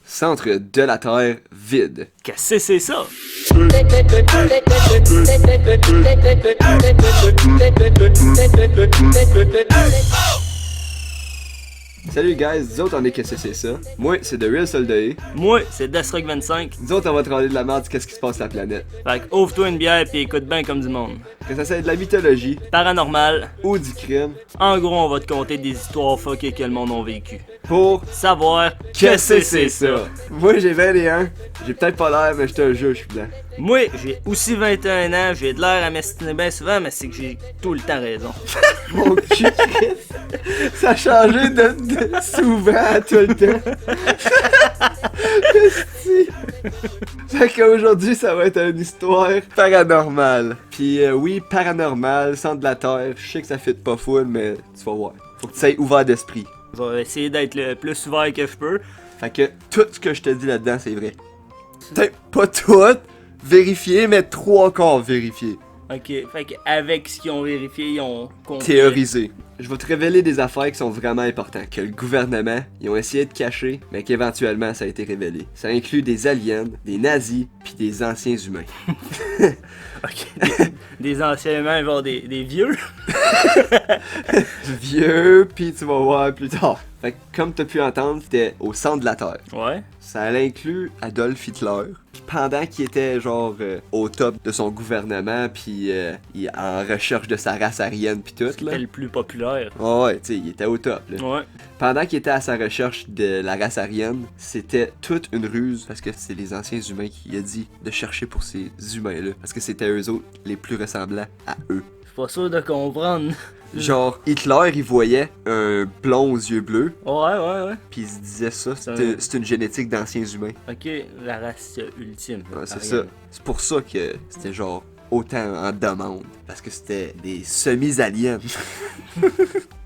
Centre de la Terre vide. Qu'est-ce que c'est ça? Salut guys, nous autres on est Qu'est-ce que c'est ça? Moi c'est The Real Soldat. Moi, c'est Deathstroke25. Nous autres on va te râler de la merde de qu'est-ce qui se passe sur la planète. Fait que ouvre-toi une bière pis écoute bien comme du monde. Que ça soit de la mythologie Paranormal. ou du crime. En gros, on va te conter des histoires fuckées que le monde a vécu. Pour Savoir Qu'est-ce que c'est ça? Moi j'ai 21, j'ai peut-être pas l'air mais je te jure je suis blanc. Moi, j'ai aussi 21 ans, j'ai de l'air à m'estiner bien souvent, mais c'est que j'ai tout le temps raison. Mon cul, Chris, ça a changé de souvent à tout le temps. Esti. Fait qu'aujourd'hui, ça va être une histoire paranormale. Puis oui, paranormal, centre de la Terre. Je sais que ça fit pas full, mais tu vas voir. Faut que tu sois ouvert d'esprit. Je vais essayer d'être le plus ouvert que je peux. Fait que tout ce que je te dis là-dedans, c'est vrai. Peut-être pas tout vérifié, mais 3 quarts vérifié. Ok, fait qu'avec ce qu'ils ont vérifié, ils ont compris. Théorisé. Je vais te révéler des affaires qui sont vraiment importantes, que le gouvernement, ils ont essayé de cacher, mais qu'éventuellement ça a été révélé. Ça inclut des aliens, des nazis, puis des anciens humains. Ok, des anciens humains, genre des vieux. Vieux, puis tu vas voir plus tard. Fait que comme t'as pu entendre, c'était au centre de la Terre. Ouais. Ça inclut Adolf Hitler. Puis pendant qu'il était genre au top de son gouvernement, puis en recherche de sa race aryenne puis tout C'était là. le plus populaire. Ouais, tu sais, il était au top là. Ouais. Pendant qu'il était à sa recherche de la race aryenne, c'était toute une ruse parce que c'est les anciens humains qui a dit de chercher pour ces humains-là. Parce que c'était eux autres les plus ressemblants à eux. Je suis pas sûr de comprendre. Genre, Hitler, il voyait un blond aux yeux bleus, Ouais. puis il se disait ça, C'est c'est une génétique d'anciens humains. Ok, la race ultime. Ouais, c'est Ariane. ça. C'est pour ça que c'était genre autant en demande. Parce que c'était des semi-aliens.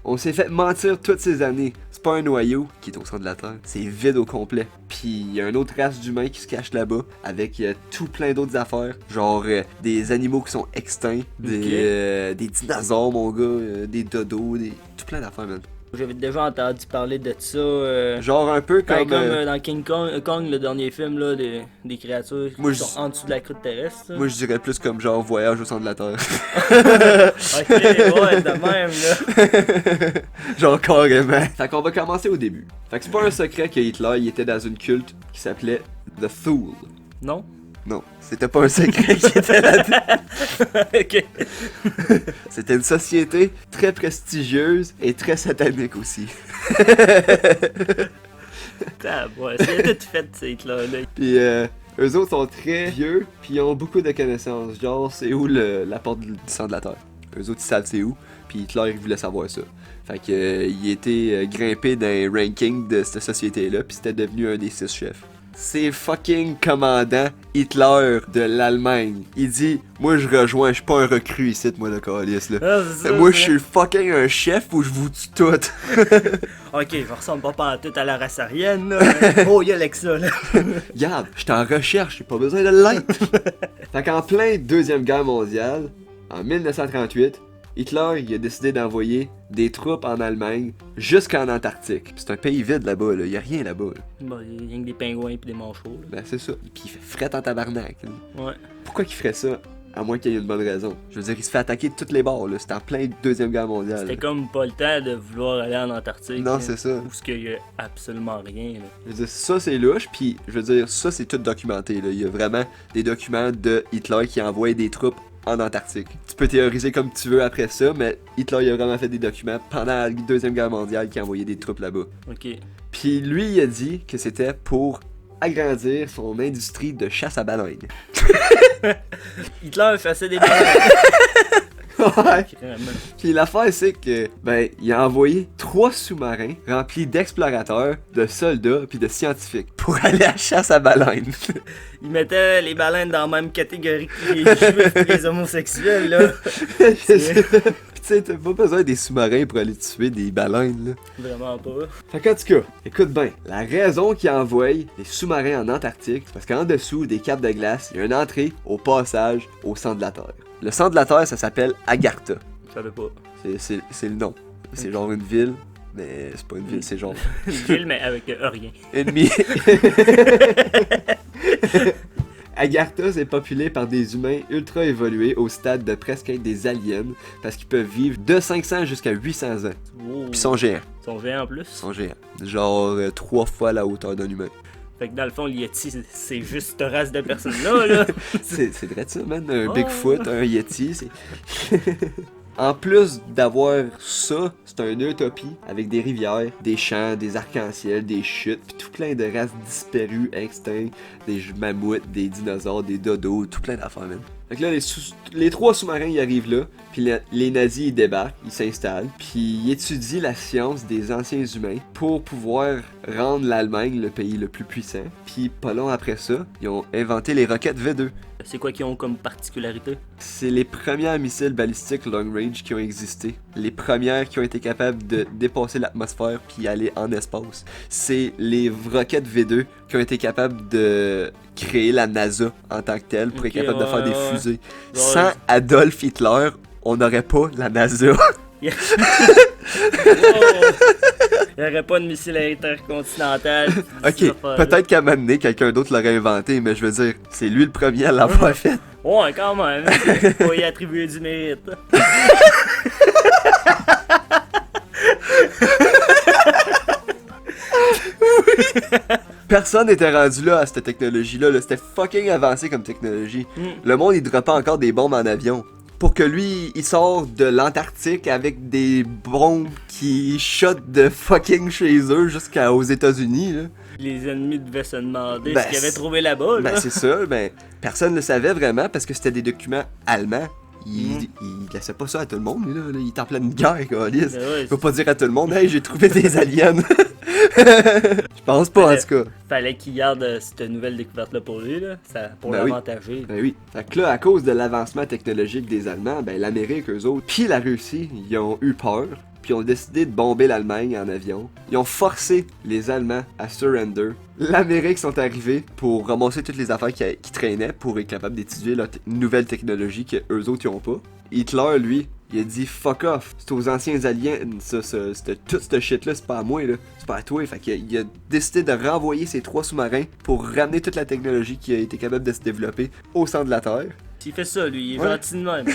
On s'est fait mentir toutes ces années. C'est pas un noyau qui est au centre de la Terre. C'est vide au complet. Puis il y a une autre race d'humains qui se cache là-bas avec tout plein d'autres affaires. Genre des animaux qui sont extincts, des dinosaures, mon gars, des dodos, tout plein d'affaires, man. J'avais déjà entendu parler de ça. Genre un peu Comme, comme... dans King Kong, le dernier film, là, des créatures Moi, qui sont en dessous de la croûte terrestre. Moi je dirais plus comme genre voyage au centre de la Terre. Ok, ouais, de même, là. Genre carrément. Fait qu'on va commencer au début. Fait que c'est pas un secret que Hitler il était dans une culte qui s'appelait The Thule. Non? Non, c'était pas un secret qui était là-dedans. Ok. C'était une société très prestigieuse et très satanique aussi. Ouais, c'est tout fait, ces là. Puis eux autres sont très vieux, puis ils ont beaucoup de connaissances. Genre, c'est où la porte du centre de la Terre. Eux autres, ils savent c'est où, puis Hitler, il voulait savoir ça. Fait que il était grimpé dans les rankings de cette société-là, puis c'était devenu un des 6 chefs. C'est fucking commandant Hitler de l'Allemagne. Il dit, moi je rejoins, je suis pas un recrue ici, moi le calice là. Ah, c'est ça, Moi c'est je suis fucking un chef où je vous tue toutes. Ok, je ressemble pas pantoute à la race aryenne, là. Oh, y'a Alexa, là. Regarde, je suis en recherche, j'ai pas besoin de l'être. Fait qu'en plein Deuxième Guerre mondiale, en 1938, Hitler il a décidé d'envoyer des troupes en Allemagne jusqu'en Antarctique. C'est un pays vide là-bas, là. Y a rien là-bas. Là. Bon, il y a rien que des pingouins pis des manchots, là. Ben c'est ça. Puis il fait fret en tabarnak. Là. Ouais. Pourquoi qu'il ferait ça? À moins qu'il y ait une bonne raison. Je veux dire, il se fait attaquer de toutes les bords, là. C'était en plein Deuxième Guerre mondiale. C'était là. comme pas le temps de vouloir aller en Antarctique. Non, là, c'est ça. Où ce qu'il y a absolument rien, là. Je veux dire, ça c'est louche, puis je veux dire, ça c'est tout documenté, là. Il y a vraiment des documents de Hitler qui envoie des troupes en Antarctique. Tu peux théoriser comme tu veux après ça, mais Hitler il a vraiment fait des documents pendant la Deuxième Guerre mondiale qui envoyait des troupes là-bas. Ok. Puis lui, il a dit que c'était pour agrandir son industrie de chasse à baleines. Hitler faisait des baleines. Ouais. Vraiment. Puis l'affaire, c'est que, ben, il a envoyé 3 sous-marins remplis d'explorateurs, de soldats, puis de scientifiques pour aller à la chasse à baleines. Il mettait les baleines dans la même catégorie que les juifs et les homosexuels, là. Puis tu sais, t'as pas besoin des sous-marins pour aller tuer des baleines, là. Vraiment pas. Fait qu'en tout cas, écoute bien, la raison qu'il envoie les sous-marins en Antarctique, c'est parce qu'en dessous des capes de glace, il y a une entrée au passage au centre de la Terre. Le centre de la Terre, ça s'appelle Agartha. Je savais pas. C'est le nom. C'est genre une ville mais c'est pas une ville, c'est genre Une ville, mais avec rien. ennemi. Agartha est populé par des humains ultra évolués au stade de presque être des aliens parce qu'ils peuvent vivre de 500 jusqu'à 800 ans. Wow. Puis ils sont géants. Ils sont géants en plus. Ils sont géants. Genre 3 fois la hauteur d'un humain. Fait que dans le fond, le Yeti, c'est juste cette race de personnes-là, là. C'est vrai ça, man. Un Oh. Bigfoot, un Yeti, c'est... En plus d'avoir ça, c'est une utopie avec des rivières, des champs, des arcs-en-ciel, des chutes, puis tout plein de races disparues, extinctes, des mammouths, des dinosaures, des dodos, tout plein d'affaires, man. Fait que là, les 3 sous-marins, ils arrivent là, puis les nazis, ils débarquent, ils s'installent, puis ils étudient la science des anciens humains pour pouvoir rendre l'Allemagne le pays le plus puissant. Puis pas long après ça, ils ont inventé les roquettes V2. C'est quoi qu'ils ont comme particularité? C'est les premières missiles balistiques long range qui ont existé. Les premières qui ont été capables de dépasser l'atmosphère puis aller en espace. C'est les roquettes V2 qui ont été capables de créer la NASA en tant que telle pour Ok, être capable de faire des ouais. fusées. Ouais. Sans Adolf Hitler, on n'aurait pas la NASA. Il n'y aurait pas de missile intercontinental. Ok, peut-être qu'à un moment donné, quelqu'un d'autre l'aurait inventé, mais je veux dire, c'est lui le premier à l'avoir fait. Ouais, quand même. Faut y attribuer du mérite. Personne n'était rendu là à cette technologie-là. Là. C'était fucking avancé comme technologie. Le monde, il droppait encore des bombes en avion. Pour que lui, il sort de l'Antarctique avec des bombes qui shotent de fucking chez eux jusqu'aux États-Unis. Là. Les ennemis devaient se demander Ben, ce qu'ils avaient trouvé là-bas. Ben Là. c'est ça, ben personne ne le savait vraiment parce que c'était des documents allemands. Il laissait pas ça à tout le monde, lui, là. Il est en pleine guerre, câlisse. Ben ouais, Il peut pas dire à tout le monde, hey, j'ai trouvé des aliens. Je pense pas, en tout cas. Fallait qu'il garde cette nouvelle découverte-là pour lui, là, pour Ben oui. l'avantager. Ben oui. Fait que là, à cause de l'avancement technologique des Allemands, ben l'Amérique, eux autres, puis la Russie, ils ont eu peur. Puis ils ont décidé de bomber l'Allemagne en avion. Ils ont forcé les Allemands à surrender. L'Amérique sont arrivés pour ramasser toutes les affaires qui traînaient pour être capable d'étudier leur nouvelle technologie que eux autres ils ont pas. Hitler, lui, il a dit fuck off. C'est aux anciens aliens, tout ce shit là, c'est pas à moi là. C'est pas à toi. Fait qu'il a décidé de renvoyer ses 3 sous-marins pour ramener toute la technologie qui a été capable de se développer au centre de la Terre. S'il fait ça, lui, il est Ouais. gentil de même.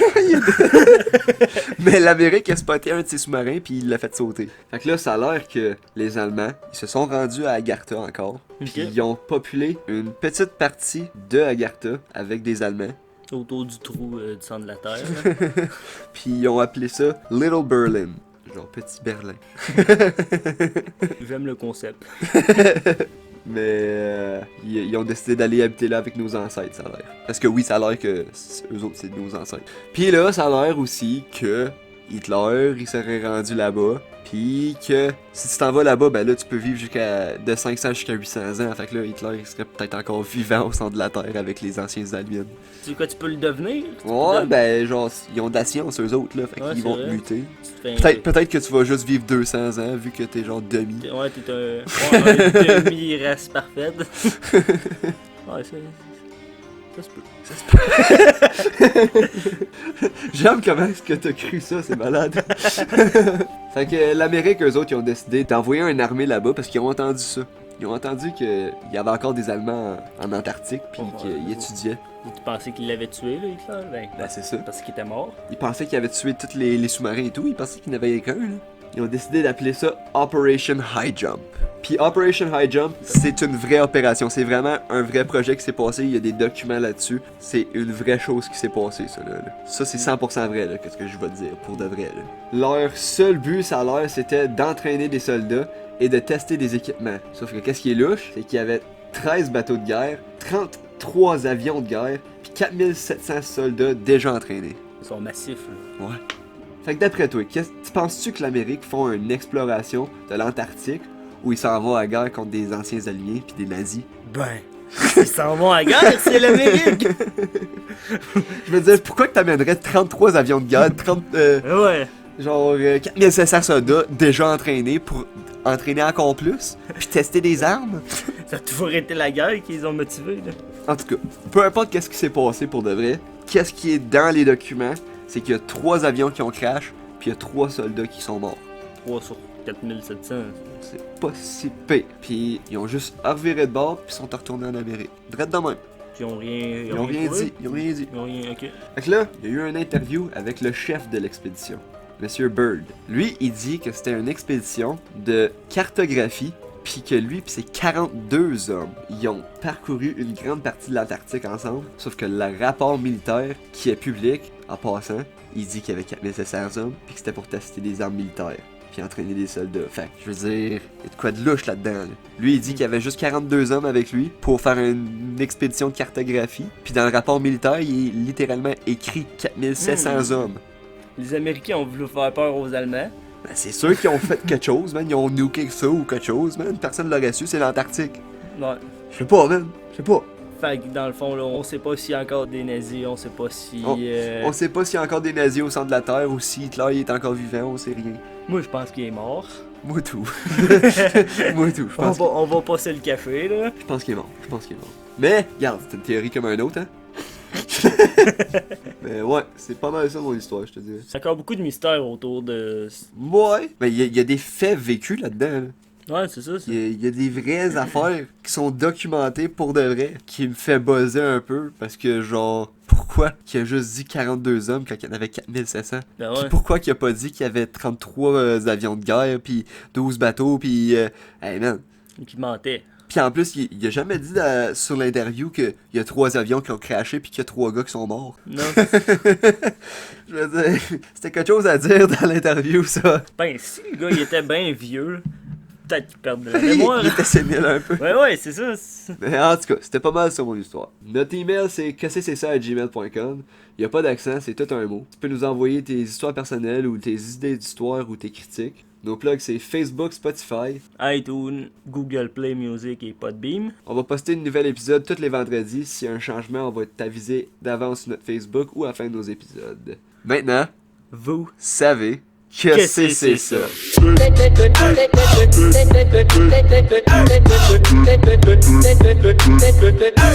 Mais l'Amérique a spoté un de ses sous-marins puis il l'a fait sauter. Fait que là, ça a l'air que les Allemands, ils se sont rendus à Agartha encore. Ok. Puis ils ont populé une petite partie de Agartha avec des Allemands. Autour du trou du centre de la Terre. Là. Puis ils ont appelé ça Little Berlin. Genre Petit Berlin. J'aime le concept. Mais ils ont décidé d'aller habiter là avec nos ancêtres, ça a l'air. Parce que oui, ça a l'air que eux autres, c'est nos ancêtres. Puis là, ça a l'air aussi que Hitler, il serait rendu là-bas. Puis que si tu t'en vas là-bas, ben là, tu peux vivre de 500 jusqu'à 800 ans. Fait que là, Hitler, il serait peut-être encore vivant au centre de la Terre avec les anciens aliens. Tu sais quoi, tu peux le devenir? Ouais, ben genre, ils ont de la science, eux autres, là. Fait Ouais, qu'ils c'est vont vrai. te muter. Tu te fais Peut-être que tu vas juste vivre 200 ans, vu que t'es genre demi. Ouais, t'es un demi-race parfaite. Ouais, ça se peut. J'aime comment est-ce que t'as cru ça, c'est malade. Fait que l'Amérique, eux autres, ils ont décidé d'envoyer une armée là-bas parce qu'ils ont entendu ça. Ils ont entendu qu'il y avait encore des Allemands en Antarctique, puis Ouais. qu'ils étudiaient. Tu pensais qu'il l'avait tué, là, Hitler? Ben c'est ça. Parce qu'il était mort. Ils pensaient qu'ils avaient tué tous les sous-marins et tout, ils pensaient qu'il n'y en avait qu'un, là. Ils ont décidé d'appeler ça Operation High Jump. Puis Operation High Jump, c'est une vraie opération. C'est vraiment un vrai projet qui s'est passé. Il y a des documents là-dessus. C'est une vraie chose qui s'est passée, ça, là. Ça, c'est 100% vrai, là, qu'est-ce que je vais te dire, pour de vrai, là. Leur seul but, ça a l'air, c'était d'entraîner des soldats et de tester des équipements. Sauf que qu'est-ce qui est louche, c'est qu'il y avait 13 bateaux de guerre, 33 avions de guerre, puis 4700 soldats déjà entraînés. Ils sont massifs, là. Ouais. Fait que d'après toi, tu penses-tu que l'Amérique font une exploration de l'Antarctique où ils s'en vont à la guerre contre des anciens alliés puis des nazis? Ben, ils s'en vont à la guerre, c'est l'Amérique! Je veux dire, pourquoi que t'amènerais 33 avions de guerre, Ouais. genre 4700 soldats déjà entraînés pour entraîner encore plus, puis tester des armes? Ça a toujours été la guerre qu'ils ont motivé, là. En tout cas, peu importe qu'est-ce qui s'est passé pour de vrai, qu'est-ce qui est dans les documents, c'est qu'il y a 3 avions qui ont crash, puis il y a 3 soldats qui sont morts. 3 sur 4700. C'est pas si pire. Puis ils ont juste reviré de bord, puis sont retournés en Amérique. Drette de même. Ils ont rien. Ils ont rien trouvé? dit. Ils ont rien dit. Ils ont rien, ok. Fait que là, il y a eu une interview avec le chef de l'expédition, Monsieur Bird. Lui, il dit que c'était une expédition de cartographie, puis que lui pis ses 42 hommes, ils ont parcouru une grande partie de l'Antarctique ensemble, sauf que le rapport militaire qui est public, en passant, il dit qu'il y avait 4700 hommes, puis que c'était pour tester des armes militaires, puis entraîner des soldats. Fait que, je veux dire, il y a de quoi de louche là-dedans. Là. Lui, il dit qu'il y avait juste 42 hommes avec lui pour faire une expédition de cartographie, puis dans le rapport militaire, il est littéralement écrit 4700 hommes. Les Américains ont voulu faire peur aux Allemands. Ben, c'est sûr qu'ils ont fait quelque chose, man. Ils ont nuké ça ou quelque chose, man. Personne l'aurait su, c'est l'Antarctique. Ouais. Je sais pas, man. Je sais pas. Fait que dans le fond, là, on sait pas s'il y a encore des nazis, on sait pas si. On sait pas s'il y a encore des nazis au centre de la Terre ou si Hitler il est encore vivant, on sait rien. Moi, je pense qu'il est mort. Moi tout. Moi tout. On va passer le café, là. Je pense qu'il est mort. Je pense qu'il est mort. Mais, regarde, c'est une théorie comme un autre, hein. Mais ouais, c'est pas mal ça mon histoire, je te dis. C'est encore beaucoup de mystères autour de. Ouais. Mais il y a des faits vécus là-dedans, là. Ouais, c'est ça. Il y a des vraies affaires qui sont documentées pour de vrai, qui me fait buzzer un peu, parce que genre, pourquoi qu'il a juste dit 42 hommes quand il y en avait 4700? Ben Puis ouais. pourquoi qu'il a pas dit qu'il y avait 33 avions de guerre, puis 12 bateaux, puis... hey man. Qui mentait. Puis en plus, il a jamais dit sur l'interview qu'il y a 3 avions qui ont crashé, puis qu'il y a 3 gars qui sont morts. Non. Je veux dire, c'était quelque chose à dire dans l'interview, ça. Ben, si le gars il était bien vieux, peut-être qu'il perd de la mémoire. Il était sénile un peu. Ouais, c'est ça. Mais en tout cas, c'était pas mal ça mon histoire. Notre email c'est quest-ce-que-c'est-ça@gmail.com. Y a pas d'accent, c'est tout un mot. Tu peux nous envoyer tes histoires personnelles ou tes idées d'histoire ou tes critiques. Nos plugs c'est Facebook, Spotify. iTunes, Google Play Music et Podbeam. On va poster un nouvel épisode tous les vendredis. S'il y a un changement, on va t'aviser d'avance sur notre Facebook ou à la fin de nos épisodes. Maintenant, Vous savez que c'est ça. Thank you.